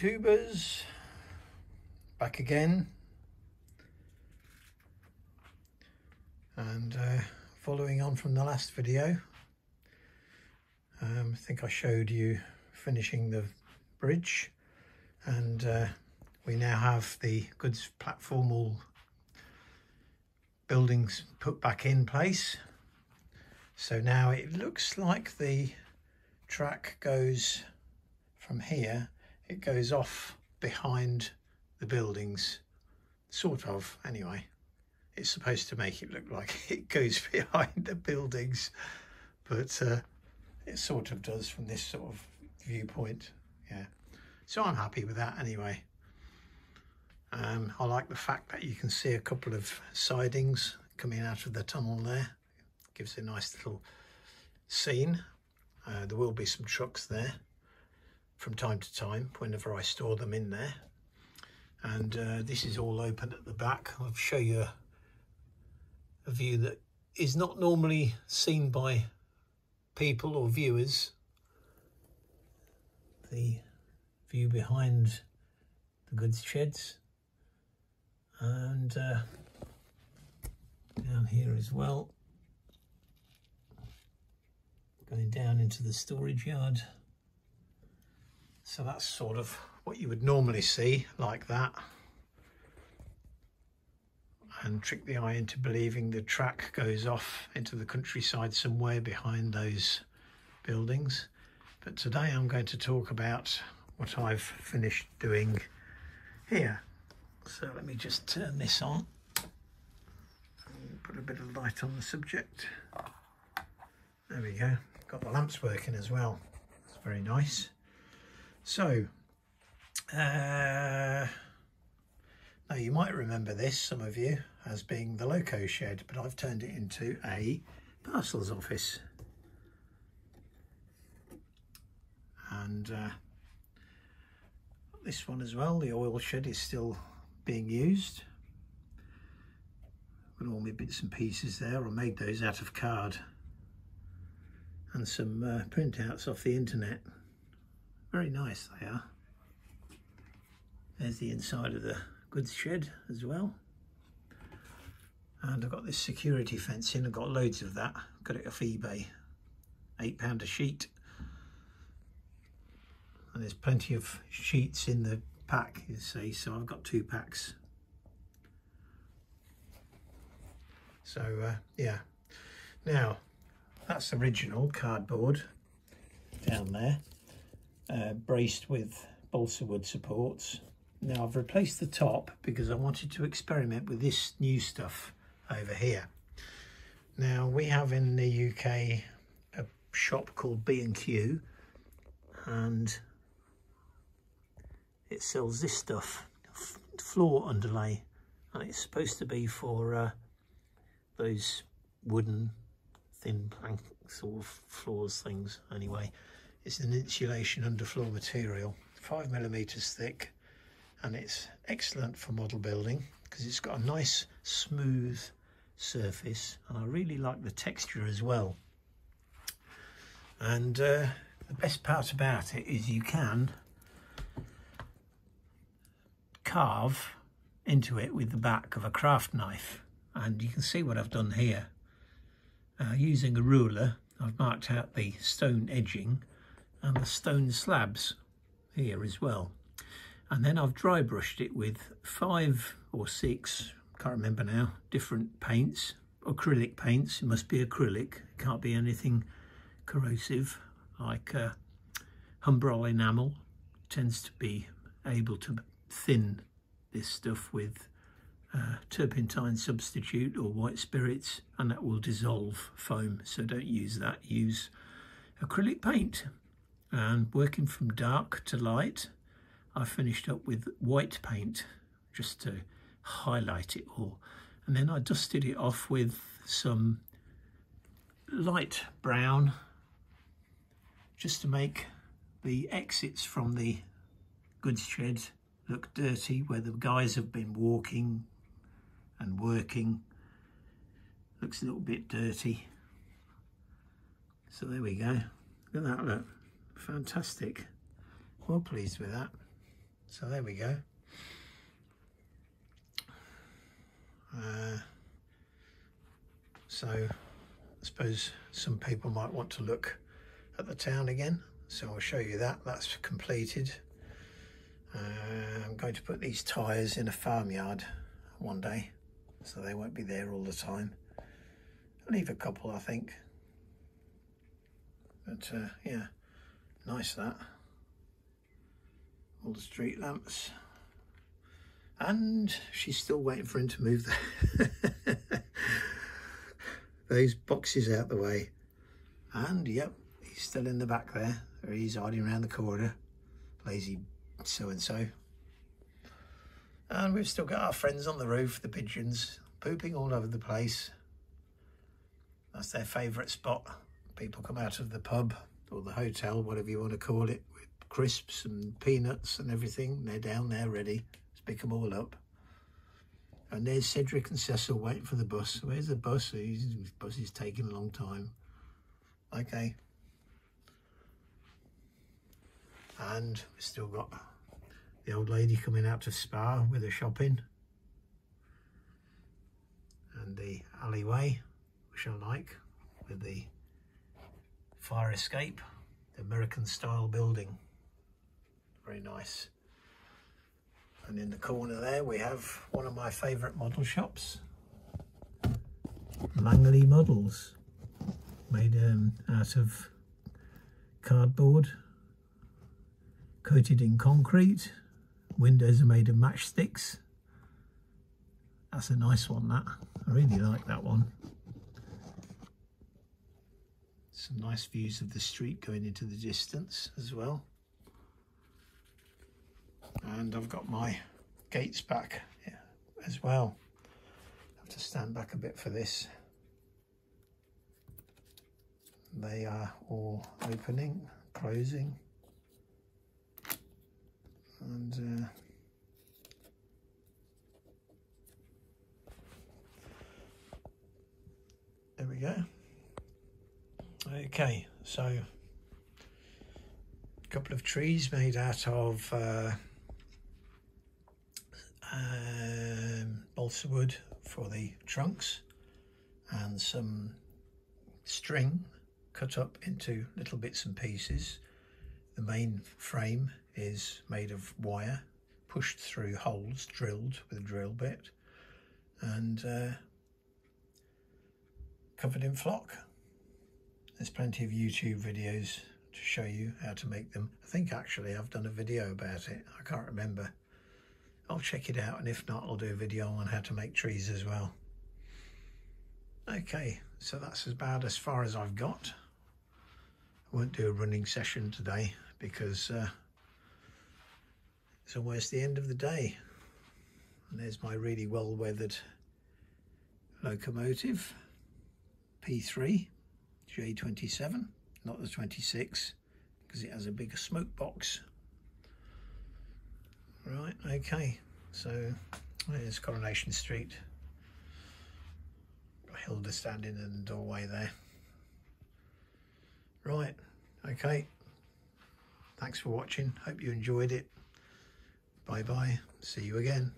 YouTubers, back again, and following on from the last video, I think I showed you finishing the bridge, and we now have the goods platform all buildings put back in place. So now it looks like the track goes from here, it goes off behind the buildings, sort of, anyway. It's supposed to make it look like it goes behind the buildings, but it sort of does from this sort of viewpoint, yeah. So I'm happy with that anyway. I like the fact that you can see a couple of sidings coming out of the tunnel there. Gives a nice little scene. There will be some trucks there from time to time whenever I store them in there. And this is all open at the back. I'll show you a view that is not normally seen by people or viewers. The view behind the goods sheds, and down here as well, going down into the storage yard. So that's sort of what you would normally see, like that, and trick the eye into believing the track goes off into the countryside somewhere behind those buildings. But today I'm going to talk about what I've finished doing here. So let me just turn this on and put a bit of light on the subject. There we go. Got the lamps working as well. It's very nice. So, now you might remember this, some of you, as being the loco shed, but I've turned it into a parcels office. And this one as well, the oil shed, is still being used. Got all my bits and pieces there. I made those out of card and some printouts off the internet. Very nice they are. There's the inside of the goods shed as well. And I've got this security fence in. I've got loads of that. Got it off eBay. £8 a sheet. And there's plenty of sheets in the pack, you see, so I've got 2 packs. So yeah, now that's original cardboard down there, braced with balsa wood supports. Now I've replaced the top because I wanted to experiment with this new stuff over here. Now we have in the UK a shop called B&Q, and it sells this stuff, floor underlay, and it's supposed to be for those wooden thin plank sort of floors things. Anyway, it's an insulation underfloor material, 5mm thick, and it's excellent for model building because it's got a nice smooth surface, and I really like the texture as well. And the best part about it is you can carve into it with the back of a craft knife, and you can see what I've done here. Using a ruler, I've marked out the stone edging and the stone slabs here as well, and then I've dry brushed it with 5 or 6, can't remember now, different paints, acrylic paints. It must be acrylic, it can't be anything corrosive like Humbrol enamel. Tends to be able to thin this stuff with turpentine substitute or white spirits, and that will dissolve foam, so don't use that. Use acrylic paint. And working from dark to light, I finished up with white paint just to highlight it all, and then I dusted it off with some light brown just to make the exits from the goods shed look dirty, where the guys have been walking and working. Looks a little bit dirty. So there we go. Look at that, look. Fantastic. Well pleased with that. So there we go. So I suppose some people might want to look at the town again, so I'll show you that. That's completed. I'm going to put these tyres in a farmyard one day, so they won't be there all the time. I'll leave a couple, I think. But yeah, nice that. All the street lamps. And she's still waiting for him to move those boxes out the way. And yep, he's still in the back there. Or he's hiding around the corner. Lazy so-and-so. And we've still got our friends on the roof, the pigeons, pooping all over the place. That's their favourite spot. People come out of the pub or the hotel, whatever you want to call it, with crisps and peanuts and everything. They're down there ready to pick them all up. And there's Cedric and Cecil waiting for the bus. Where's the bus? His bus is taking a long time. Okay. And we've still got the old lady coming out to Spa with her shopping. And the alleyway, which I like, with the fire escape, the American style building. Very nice. And in the corner there we have one of my favourite model shops, Langley Models, made out of cardboard, coated in concrete. Windows are made of matchsticks. That's a nice one, that. I really like that one. Some nice views of the street going into the distance as well. And I've got my gates back as well. I have to stand back a bit for this. They are all opening, closing. And there we go. Okay, so a couple of trees made out of balsa wood for the trunks, and some string cut up into little bits and pieces. The main frame is made of wire pushed through holes drilled with a drill bit, and covered in flock. There's plenty of YouTube videos to show you how to make them. I think actually I've done a video about it. I can't remember. I'll check it out, and if not, I'll do a video on how to make trees as well. Okay, so that's about as far as I've got. I won't do a running session today because it's almost the end of the day. And there's my really well-weathered locomotive, P3 J27, not the 26, because it has a bigger smoke box. Right, okay, so there's Coronation Street. Got Hilda standing in the doorway there. Right, okay, thanks for watching, hope you enjoyed it. Bye bye, see you again.